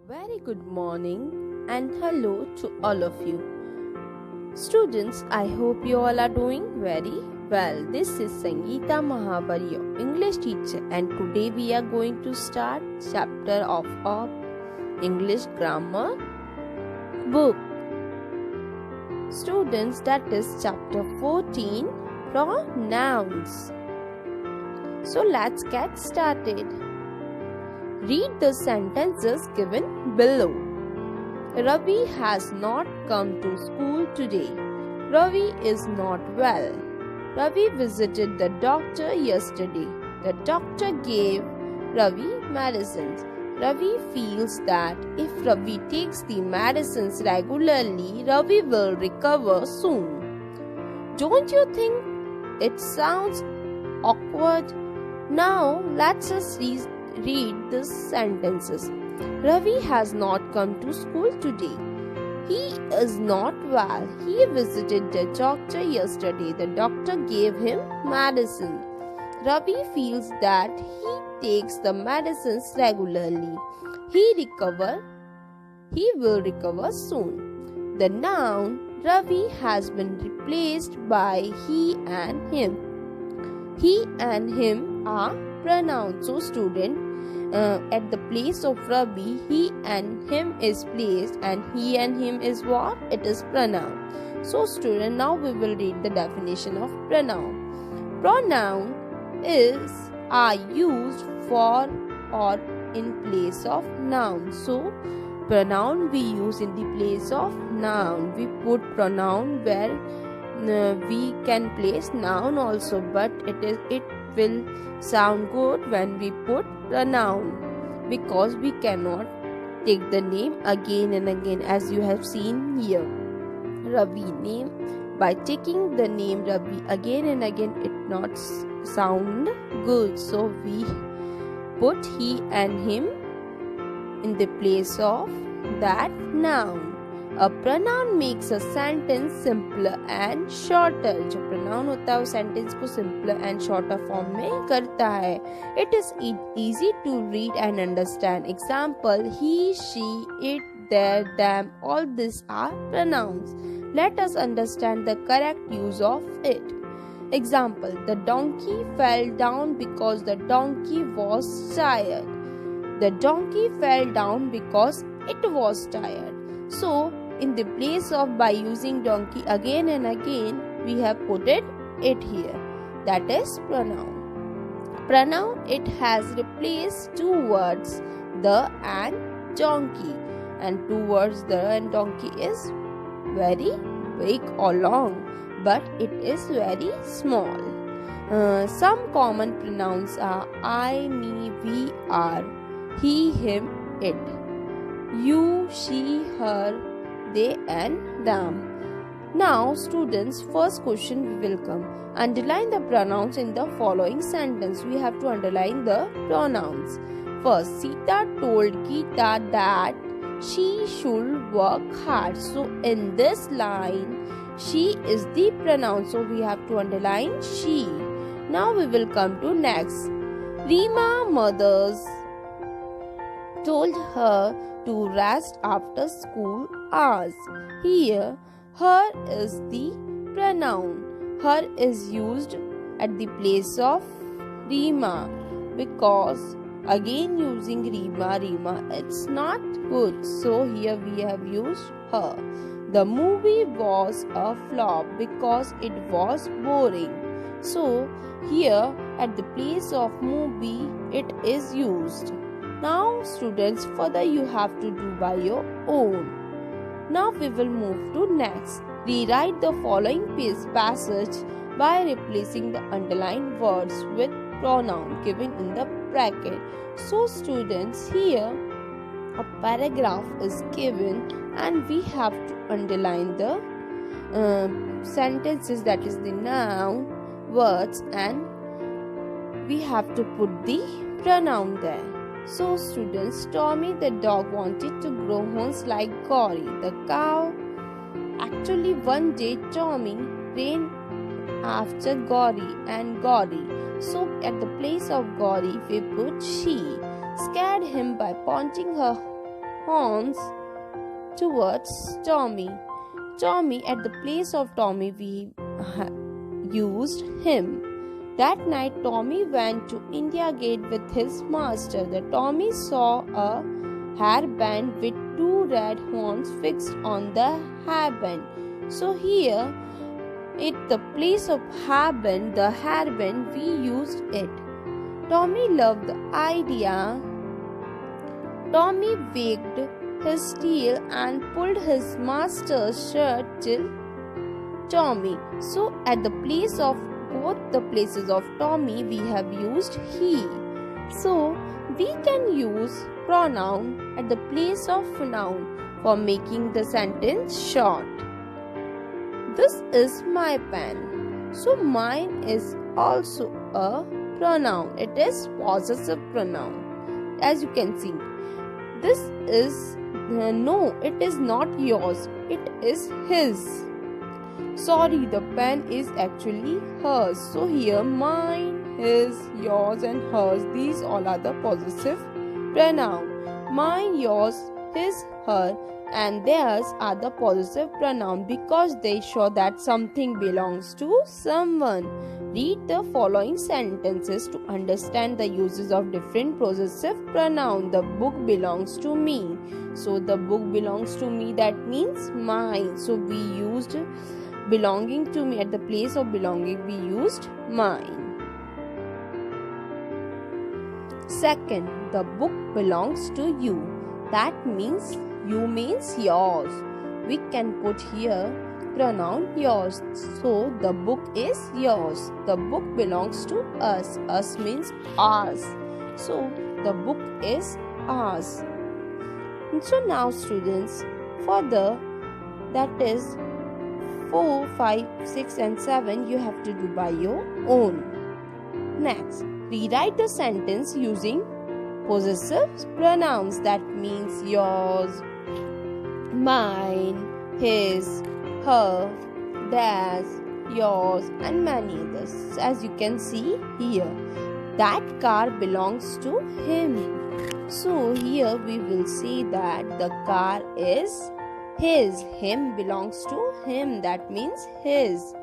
Very good morning and hello to all of you. Students, I hope you all are doing very well. This is Sangeeta Mahabari, your English teacher, and today we are going to start chapter of our English grammar book. Students, that is chapter 14, pronouns. So let's get started. Read the sentences given below. Ravi has not come to school today. Ravi is not well. Ravi visited the doctor yesterday. The doctor gave Ravi medicines. Ravi feels that if Ravi takes the medicines regularly, Ravi will recover soon. Don't you think it sounds awkward? Now let's just read the sentences. Ravi has not come to school today. He is not well. He visited the doctor yesterday. The doctor gave him medicine. Ravi feels that he takes the medicines regularly. He will recover soon. The noun Ravi has been replaced by he and him. He and him are pronouns. So student, at the place of Ravi, he and him is placed, and he and him is what? It is pronoun. So student, now we will read the definition of pronoun. Pronoun are used for or in place of noun. So pronoun we use in the place of noun. We put pronoun where we can place noun also, but it will sound good when we put pronoun, because we cannot take the name again and again, as you have seen here. Ravi name, by taking the name Ravi again and again, it not sound good, so we put he and him in the place of that noun. A pronoun makes a sentence simpler and shorter. जो pronoun होता है वो sentence को simpler and shorter form में करता है. It is easy to read and understand. Example: he, she, it, their, them. All these are pronouns. Let us understand the correct use of it. Example: the donkey fell down because the donkey was tired. The donkey fell down because it was tired. So in the place of by using donkey again and again, we have put it here. That is pronoun. Pronoun, it has replaced two words, the and donkey. And two words, the and donkey, is very big or long, but it is very small. Some common pronouns are I, me, we, are, he, him, it, you, she, her, they and them. Now students, first question will come. Underline the pronouns in the following sentence. We have to underline the pronouns. First, Sita told Geeta that she should work hard. So in this line, she is the pronoun, so we have to underline she. Now we will come to next. Reema mothers told her to rest after school hours. Here, her is the pronoun. Her is used at the place of Reema, because again using Reema, it's not good. So here we have used her. The movie was a flop because it was boring. So here at the place of movie, it is used. Now students, further you have to do by your own. Now we will move to next. Rewrite the following passage by replacing the underlined words with pronoun given in the bracket. So students, here a paragraph is given and we have to underline the sentences, that is the noun, words, and we have to put the pronoun there. So students, Tommy the dog wanted to grow horns like Gauri the cow. Actually one day Tommy ran after Gauri and Gauri. So at the place of Gauri we put she. Scared him by pointing her horns towards Tommy. Tommy, at the place of Tommy, we used him. That night, Tommy went to India Gate with his master. The Tommy saw a hairband with two red horns fixed on the hairband. So here, at the place of hairband, the hairband, we used it. Tommy loved the idea. Tommy wagged his tail and pulled his master's shirt till Tommy. So at the place of both the places of Tommy, we have used he. So we can use pronoun at the place of noun for making the sentence short. This is my pen. So mine is also a pronoun. It is possessive pronoun. As you can see, this is no, it is not yours. It is his. Sorry, the pen is actually hers. So here mine, his, yours and hers, these all are the possessive pronoun. Mine, yours, his, her and theirs are the possessive pronoun because they show that something belongs to someone. Read the following sentences to understand the uses of different possessive pronoun. The book belongs to me. So the book belongs to me, that means mine. So we used belonging to me. At the place of belonging, we used mine. Second, the book belongs to you. That means you means yours. We can put here pronoun yours. So the book is yours. The book belongs to us. Us means ours. So the book is ours. And so now students, further, that is 4, 5, 6 and 7 you have to do by your own. Next, rewrite the sentence using possessive pronouns. That means yours, mine, his, her, theirs, yours and many others. As you can see here, that car belongs to him. So here we will say that the car is his. Him belongs to him. That means his.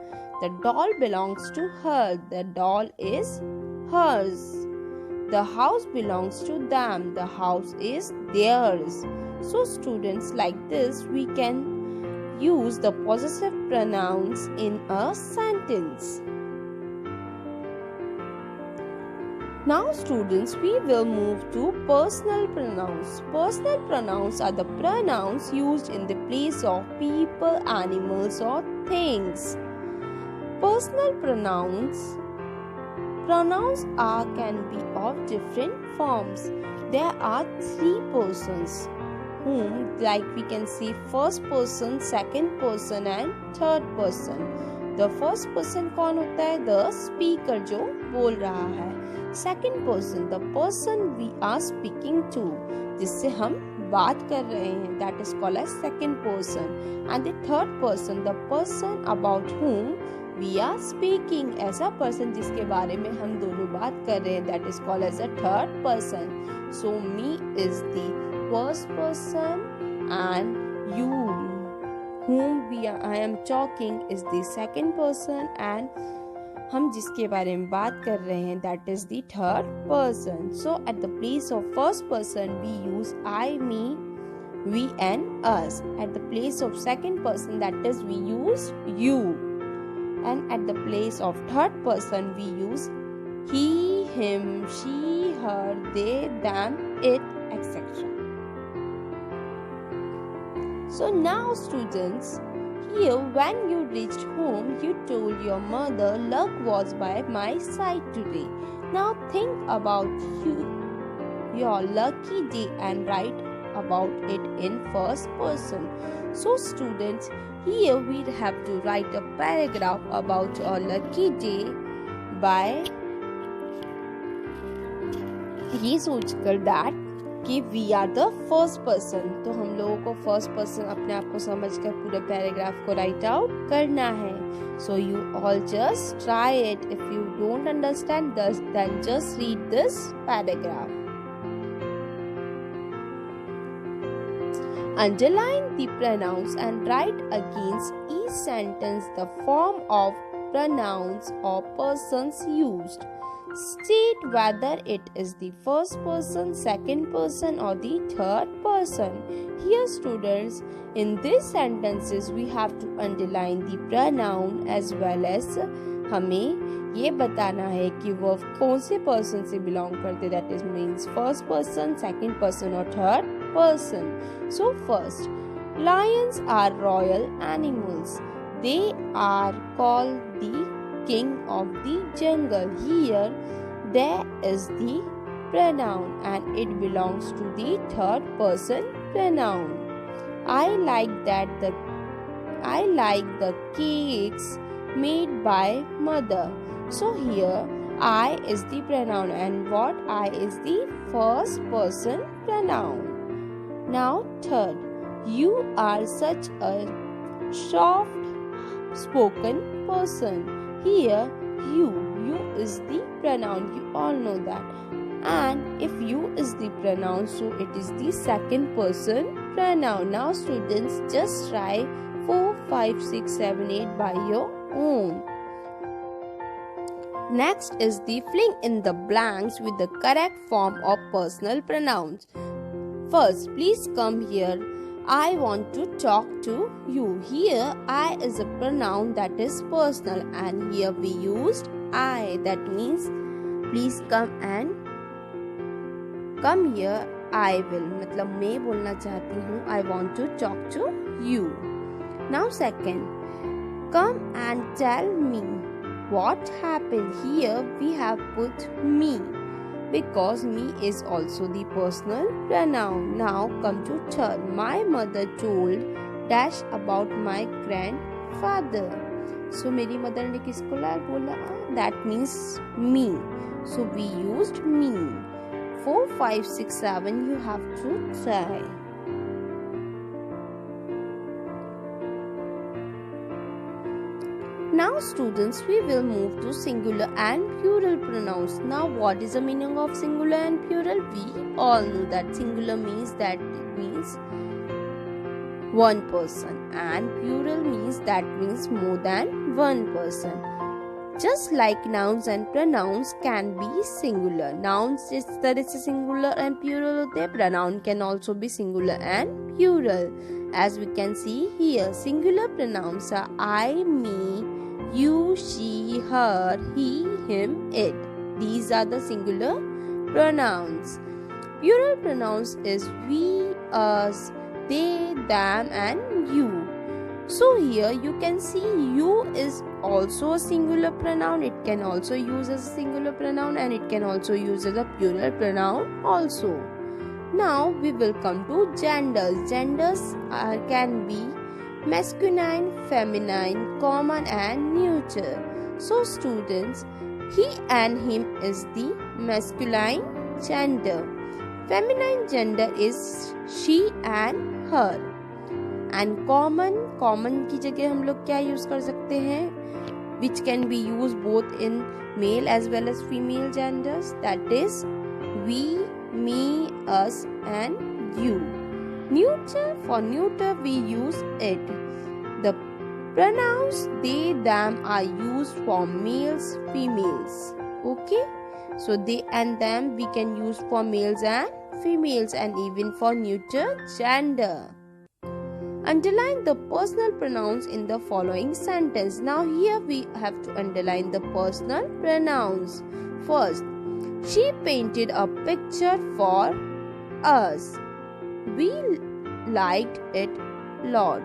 The doll belongs to her. The doll is hers. The house belongs to them. The house is theirs. So students, like this we can use the possessive pronouns in a sentence. Now students, we will move to personal pronouns. Personal pronouns are the pronouns used in the place of people, animals or things. Personal pronouns can be of different forms. There are 3 persons whom, like we can see, first person, second person and third person. The first person कौन होता है? The speaker जो बोल रहा है. Second person, the person we are speaking to, जिससे हम बात कर रहे हैं, that is called as second person. And the third person, the person about whom we are speaking, ऐसा person जिसके बारे में हम दोनों बात कर रहे हैं, that is called as a third person. So me is the first person and you whom I am talking is the second person and हम जिसके बारे में बात कर रहे हैं, that is the third person. So at the place of first person we use I, me, we and us. At the place of second person, that is we use you. And at the place of third person we use he, him, she, her, they, them, it, etc. So now students, here when you reached home, you told your mother luck was by my side today. Now think about your lucky day and write about it in first person. So students, here we have to write a paragraph about our lucky day by ये सोचकर that कि we are the first person. तो हम लोगों को first person अपने आप को समझकर पूरे पैराग्राफ को write out करना है. So you all just try it. If you don't understand this, then just read this paragraph. Underline the pronouns and write against each sentence the form of pronouns or persons used. State whether it is the first person, second person or the third person. Here students, in these sentences we have to underline the pronoun as well as हमें ये बताना है कि वह कौन से person से belong करते, that is means first person, second person और third person. So first, lions are royal animals. They are called the king of the jungle. Here, there is the pronoun and it belongs to the third person pronoun. I like the cakes made by mother. So here, I is the pronoun and what I is the first person pronoun. Now third, you are such a soft spoken person. Here you is the pronoun, you all know that, and if you is the pronoun, so it is the second person pronoun. Now students, just try 4, 5, 6, 7, 8 by your own. Next is the filling in the blanks with the correct form of personal pronouns. First, please come here. I want to talk to you. Here, I is a pronoun that is personal and here we used I. That means, please come here. I will. मतलब मैं बोलना चाहती हूँ. I want to talk to you. Now second, come and tell me what happened. Here we have put me, because me is also the personal pronoun. Now come to third. My mother told dash about my grandfather. So मेरी mother ने किसको बोला? That means me. So we used me. 4, 5, 6, 7 you have to try. Now students, we will move to singular and plural pronouns. Now what is the meaning of singular and plural? We all know that singular means one person and plural means more than one person. Just like nouns and pronouns can be singular. Nouns इस तरह से singular and plural होते हैं. Pronoun can also be singular and plural. As we can see here, singular pronouns are I, me, you, she, her, he, him, it. These are the singular pronouns. Plural pronouns is we, us, they, them and you. So here you can see you is also a singular pronoun. It can also use as a singular pronoun and it can also use as a plural pronoun also. Now we will come to genders. Genders can be masculine, feminine, common and neuter. So students, he and him is the masculine gender. Feminine gender is she and her. And common की जगह हम लोग क्या use कर सकते हैं? Which can be used both in male as well as female genders. That is we, me, us and you. Neuter, for neuter we use it. The pronouns they, them are used for males, females. Okay? So they and them we can use for males and females and even for neuter gender. Underline the personal pronouns in the following sentence. Now here we have to underline the personal pronouns. First, she painted a picture for us. We liked it lot.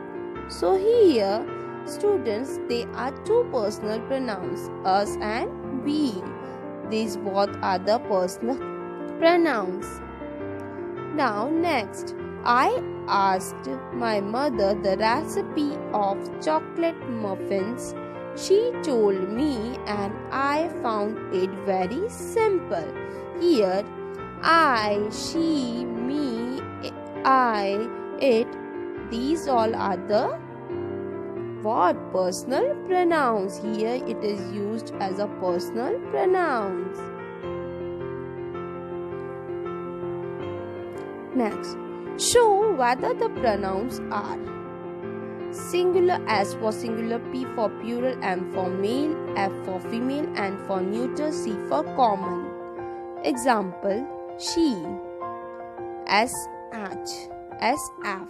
So here, students, they are two personal pronouns, us and we. These both are the personal pronouns. Now next, I asked my mother the recipe of chocolate muffins. She told me and I found it very simple. Here, I, she, me, I, it, these all are the what? Personal pronouns. Here it is used as a personal pronouns. Next, Show whether the pronouns are singular, S for singular, P for plural, M for male, F for female, and for neuter, C for common. Example: she, SH, SF.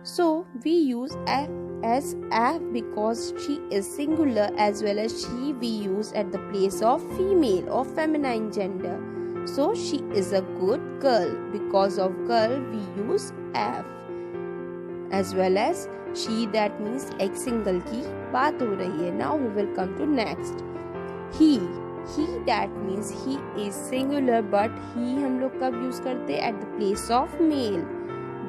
So we use SF because she is singular, as well as she we use at the place of female or feminine gender. So she is a good girl. Because of girl we use F. As well as she, that means एक single की बात हो रही है. Now we will come to next. He, that means he is singular, but he हम लोग कब use करते हैं? At the place of male.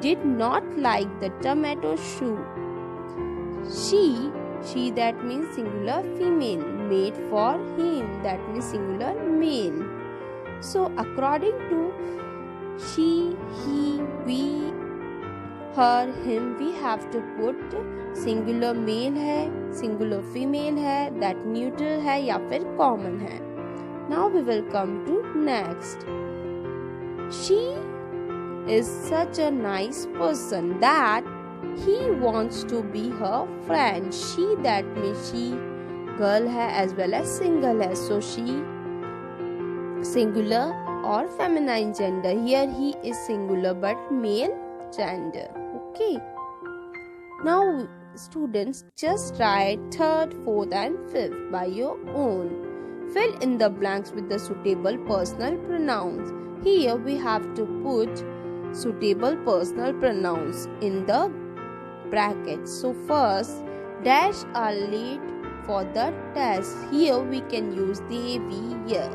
Did not like the tomato soup. She, that means singular female. Made for him, that means singular male. So according to she, he, we, her, him, we have to put singular male है, singular female है, that neuter है या फिर common है. Now we will come to next. She is such a nice person that he wants to be her friend. She, that means she girl है as well as single है. So she singular or feminine gender. Here he is singular but male gender. Okay. Now students, just write third, fourth and fifth by your own. Fill in the blanks with the suitable personal pronouns. Here we have to put suitable personal pronouns in the brackets. So first, dash are late for the test. Here we can use they, we, here.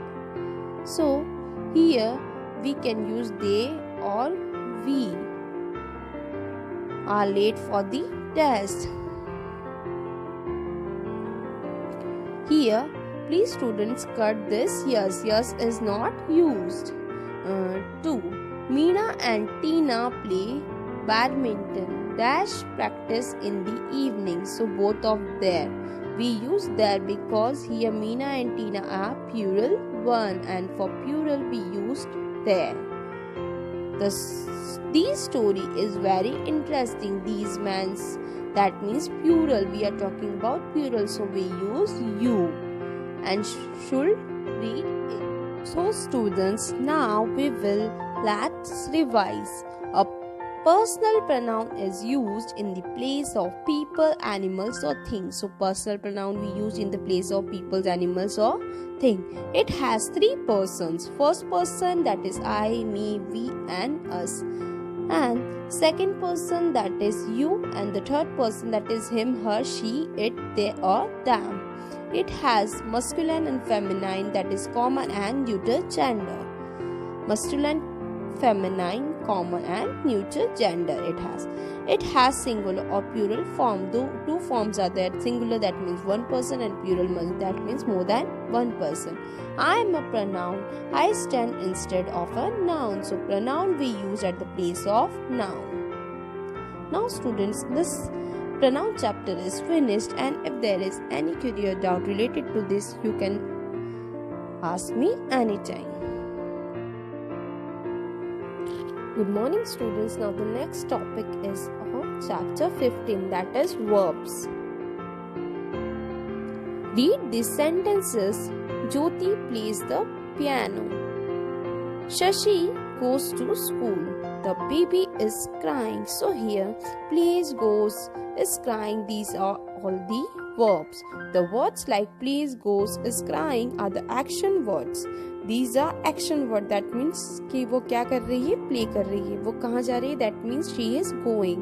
So here we can use they or we are late for the test. Here, please students cut this. Yes is not used. 2. Meena and Tina play badminton. Dash practice in the evening. So both of there. We use there because here Meena and Tina are plural one, and for plural we used there. This story is very interesting. These mans, that means plural. We are talking about plural, so we use you and should read it. So students, now let's revise. A personal pronoun is used in the place of people, animals or things. So personal pronoun we use in the place of people, animals or thing. It has 3 persons. First person, that is I, me, we and us. And second person, that is you, and the third person, that is him, her, she, it, they or them. It has masculine and feminine, that is common and neuter gender. Masculine, feminine, common and neuter gender it has singular or plural form. Though 2 forms are there. Singular, that means one person, and plural, that means more than one person. I am a pronoun. I stand instead of a noun. So pronoun we use at the place of noun. Now students, this pronoun chapter is finished, and if there is any query or doubt related to this, you can ask me anytime. Good morning students. Now the next topic is on chapter 15, that is verbs. Read these sentences. Jyoti plays the piano. Shashi goes to school. The baby is crying. So here plays, goes, is crying. These are all the verbs. The words like plays, goes, is crying are the action words. These are action word. That means कि वो क्या कर रही है? Play कर रही है. वो कहाँ जा रही है? That means she is going.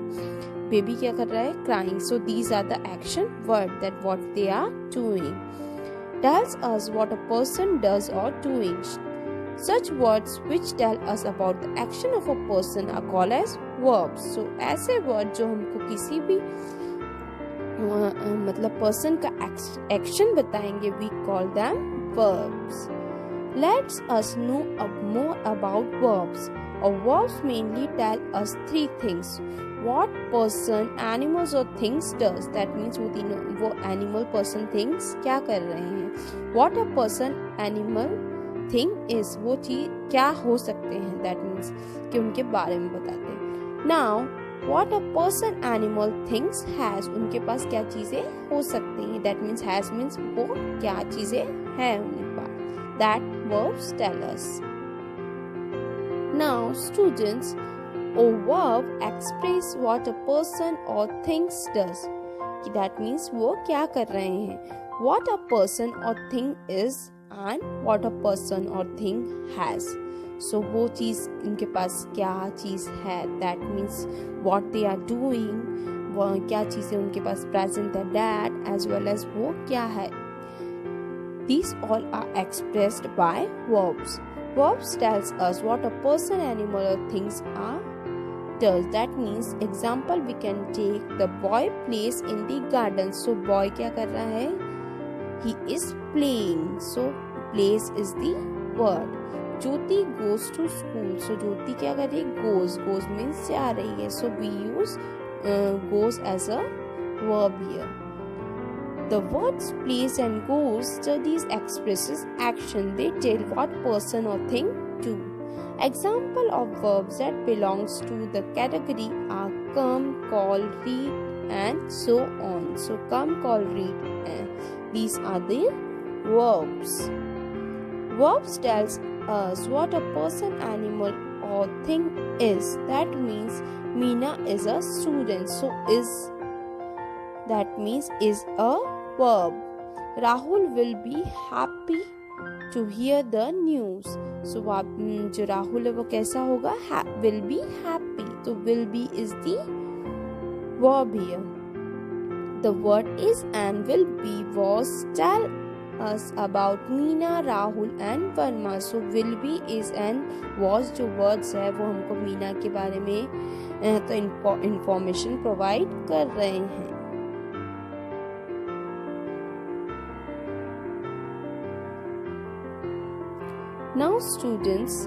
Baby क्या कर रहा है? Crying. So these are the action word, that what they are doing. Tells us what a person does or doing. Such words which tell us about the action of a person are called as verbs. So ऐसे word जो हमको किसी भी मतलब person का action बताएंगे, we call them verbs. Let us know more about verbs. Verbs mainly tell us 3 things. What person, animals or things does. That means वो animal, person, things क्या कर रहे हैं. What a person, animal, thing is. वो चीज क्या हो सकते हैं. That means कि उनके बारे में बताते हैं. Now, what a person, animal, things has, उनके पास क्या चीजें हो सकती हैं. That means has means वो क्या चीजें हैं उनके पास. That verbs tell us. Now, students, a verb express what a person or things does. That means वो क्या कर रहे हैं. What a person or thing is and what a person or thing has. So वो चीज इनके पास क्या चीज है. That means what they are doing, वो क्या चीजें उनके पास present है, that as well as वो क्या है. These all are expressed by verbs. Verbs tells us what a person, animal or things are does. That means example we can take the boy plays in the garden. So boy क्या कर रहा है. He is playing. So plays is the word. Jyoti goes to school. So Jyoti क्या कर रही है. Goes. Goes means जा रही है. So we use goes as a verb here. The words plays and goes studies expresses action. They tell what person or thing do. Example of verbs that belongs to the category are come, call, read and so on. So come, call, read. These are the verbs. Verbs tells us what a person, animal or thing is. That means Meena is a student. So is, that means is a verb. Rahul will be happy to hear the news. So जो राहुल है वो कैसा होगा. Will be happy. So will be is the verb here. The word is and will be was tell us about Meena, Rahul and Verma. So will be is and was जो words है वो हमको मीना के बारे में तो information provide कर रहे हैं. Now students,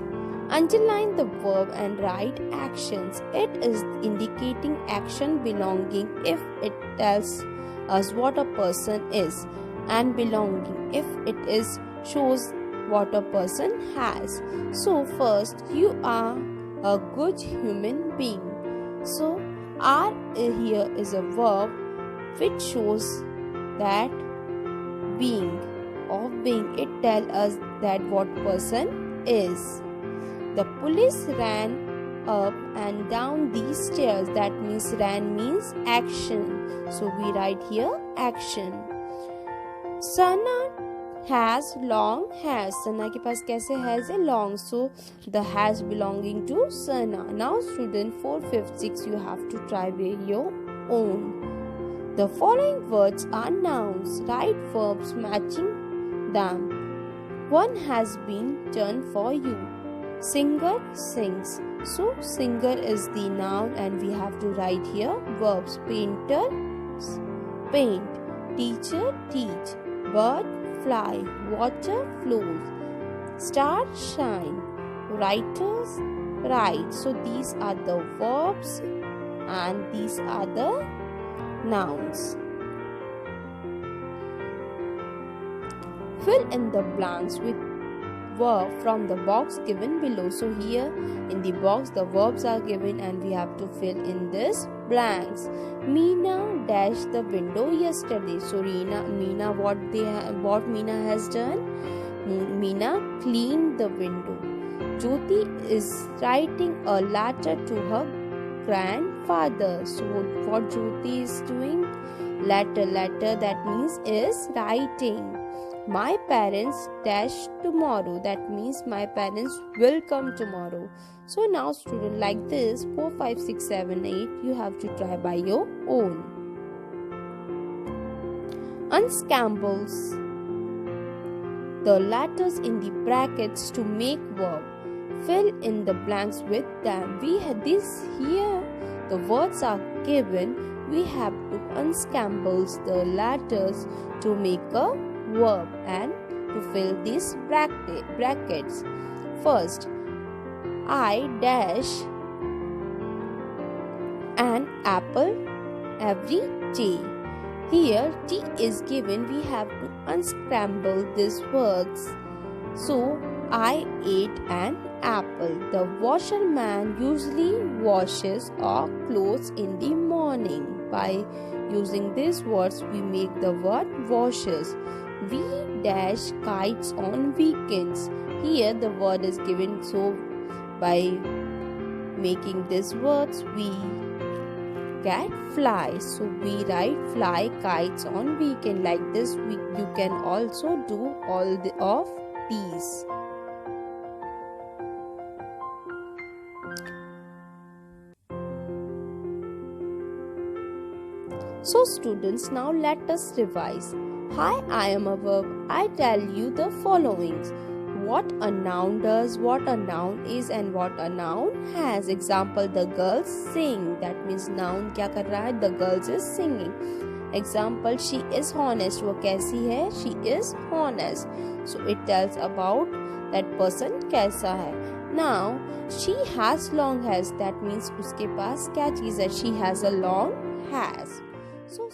underline the verb and write actions. It is indicating action belonging if it tells us what a person is, and belonging if it is shows what a person has. So first, you are a good human being. So are here is a verb which shows that being of being. It tells us that what person is. The police ran up and down these stairs. That means ran means action. So we write here action. Sana has long hair. Sana के पास कैसे has a long. So the has belonging to Sana. Now student 4, 5, 6 you have to try by your own. The following words are nouns. Write verbs matching them. One has been done for you. Singer sings. So singer is the noun and we have to write here verbs. Painter paint. Teacher teach. Bird fly. Water flows. Star shine. Writers write. So these are the verbs and these are the nouns. Fill in the blanks with verb from the box given below. So here in the box the verbs are given and we have to fill in this blanks. Meena dashed the window yesterday. So Meena what Meena has done? Meena cleaned the window. Jyoti is writing a letter to her grandfather. So what Jyoti is doing? Letter that means is writing. My parents dash tomorrow. That means my parents will come tomorrow. So now student, like this 4, 5, 6, 7, 8 you have to try by your own. Unscrambles the letters in the brackets to make verb. Fill in the blanks with them. We have this here. The words are given. We have to unscramble the letters to make a verb and to fill these brackets. First, I dash an apple every day. Here T is given. We have to unscramble these words. So I ate an apple. The washerman usually washes our clothes in the morning. By using these words, we make the word washes. We dash kites on weekends. Here the word is given, so by making these words we get fly. So we write fly kites on weekend. Like this you can also do all of these. So students, now let us revise. Hi, I am a verb. I tell you the followings. What a noun does, what a noun is, and what a noun has. Example, the girls sing. That means noun क्या कर रहा है? The girls is singing. Example, she is honest. वो कैसी है? She is honest. So it tells about that person कैसा है. Now, she has long hairs. That means उसके पास क्या चीज़ है? She has a long hairs. So